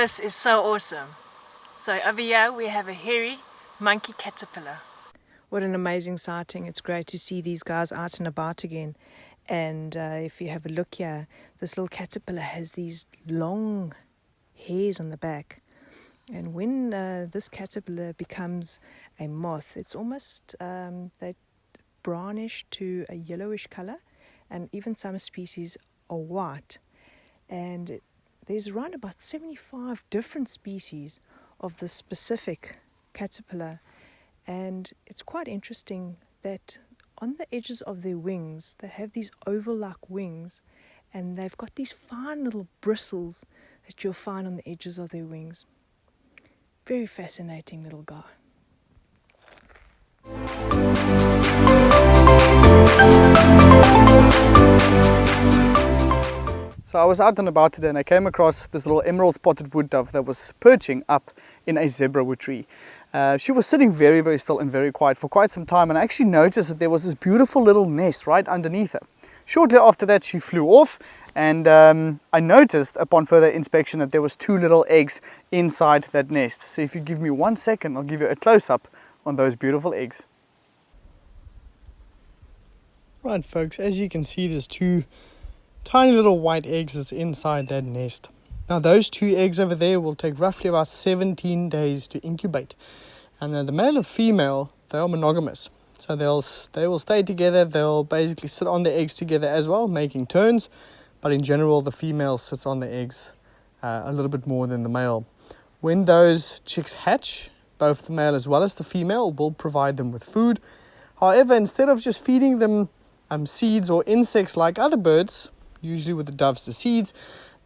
This is so awesome. So over here we have a hairy monkey caterpillar. What an amazing sighting. It's great to see these guys out and about again. And if you have a look here, this little caterpillar has these long hairs on the back. And when this caterpillar becomes a moth, it's almost that brownish to a yellowish color. And even some species are white. And there's around about 75 different species of this specific caterpillar. And it's quite interesting that on the edges of their wings, they have these oval-like wings, and they've got these fine little bristles that you'll find on the edges of their wings. Very fascinating little guy. So I was out and about today and I came across this little emerald spotted wood dove that was perching up in a zebra wood tree. She was sitting very, very still and very quiet for quite some time, and I actually noticed that there was this beautiful little nest right underneath her. Shortly after that she flew off, and I noticed upon further inspection that there was 2 little eggs inside that nest. So if you give me 1 second, I'll give you a close-up on those beautiful eggs. Right folks, as you can see, there's 2 tiny little white eggs that's inside that nest. Now those 2 eggs over there will take roughly about 17 days to incubate. And the male and female, they are monogamous. So they will stay together, they'll basically sit on the eggs together as well, making turns. But in general, the female sits on the eggs a little bit more than the male. When those chicks hatch, both the male as well as the female will provide them with food. However, instead of just feeding them seeds or insects like other birds, usually with the doves the seeds,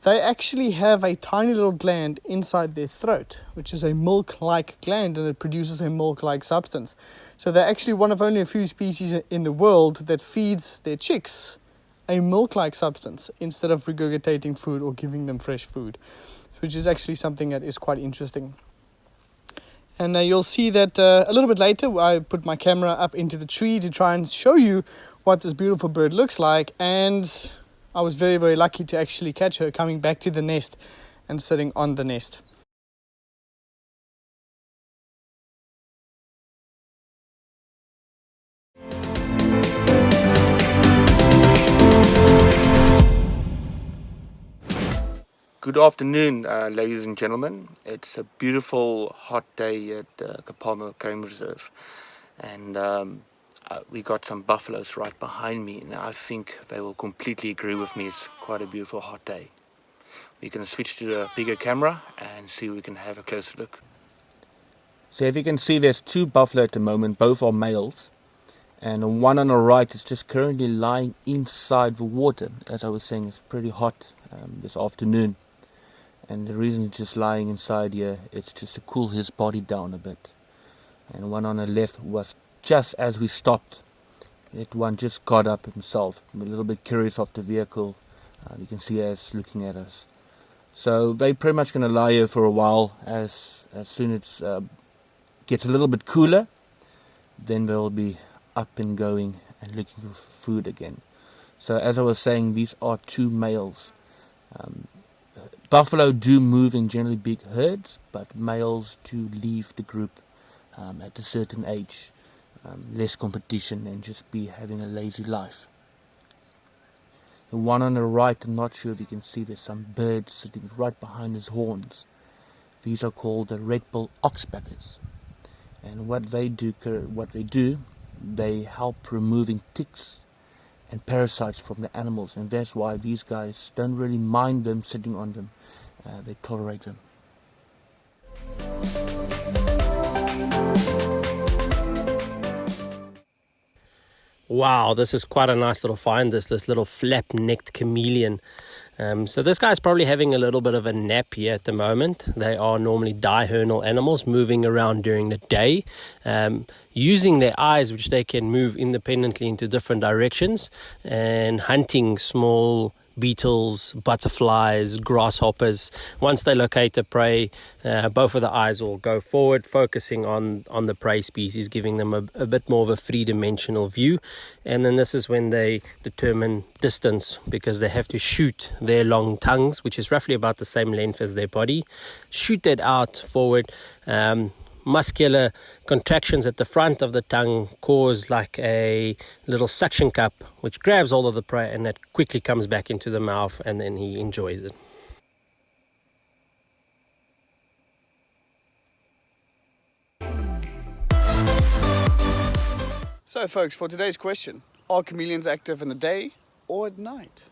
they actually have a tiny little gland inside their throat, which is a milk-like gland, and it produces a milk-like substance. So they're actually one of only a few species in the world that feeds their chicks a milk-like substance instead of regurgitating food or giving them fresh food, which is actually something that is quite interesting. And you'll see that a little bit later I put my camera up into the tree to try and show you what this beautiful bird looks like, and I was very, very lucky to actually catch her coming back to the nest and sitting on the nest. Good afternoon, ladies and gentlemen. It's a beautiful hot day at Kapama Game Reserve, and we got some buffaloes right behind me. Now I think they will completely agree with me. It's quite a beautiful hot day. We're going to switch to a bigger camera and see if we can have a closer look. So if you can see, there's 2 buffalo at the moment. Both are males, and one on the right is just currently lying inside the water. As I was saying, it's pretty hot this afternoon. And the reason it's just lying inside here, it's just to cool his body down a bit. And one on the left was just as we stopped. That one just got up himself, a little bit curious of the vehicle. You can see us looking at us. So they're pretty much going to lie here for a while. As soon as it gets a little bit cooler, then they'll be up and going and looking for food again. So as I was saying, these are 2 males. Buffalo do move in generally big herds, but males do leave the group at a certain age. Less competition and just be having a lazy life. The one on the right, I'm not sure if you can see, there's some birds sitting right behind his horns. These are called the red-billed oxpeckers. And what they do, they help removing ticks and parasites from the animals, and that's why these guys don't really mind them sitting on them. They tolerate them. Wow, this is quite a nice little find, this little flap-necked chameleon. So this guy's probably having a little bit of a nap here at the moment. They are normally diurnal animals, moving around during the day, using their eyes, which they can move independently into different directions, and hunting small beetles, butterflies, grasshoppers. Once they locate a prey, both of the eyes will go forward, focusing on the prey species, giving them a bit more of a three-dimensional view. And then this is when they determine distance, because they have to shoot their long tongues, which is roughly about the same length as their body, shoot that out forward. Muscular contractions at the front of the tongue cause like a little suction cup which grabs all of the prey, and that quickly comes back into the mouth, and then he enjoys it. So folks, for today's question, are chameleons active in the day or at night?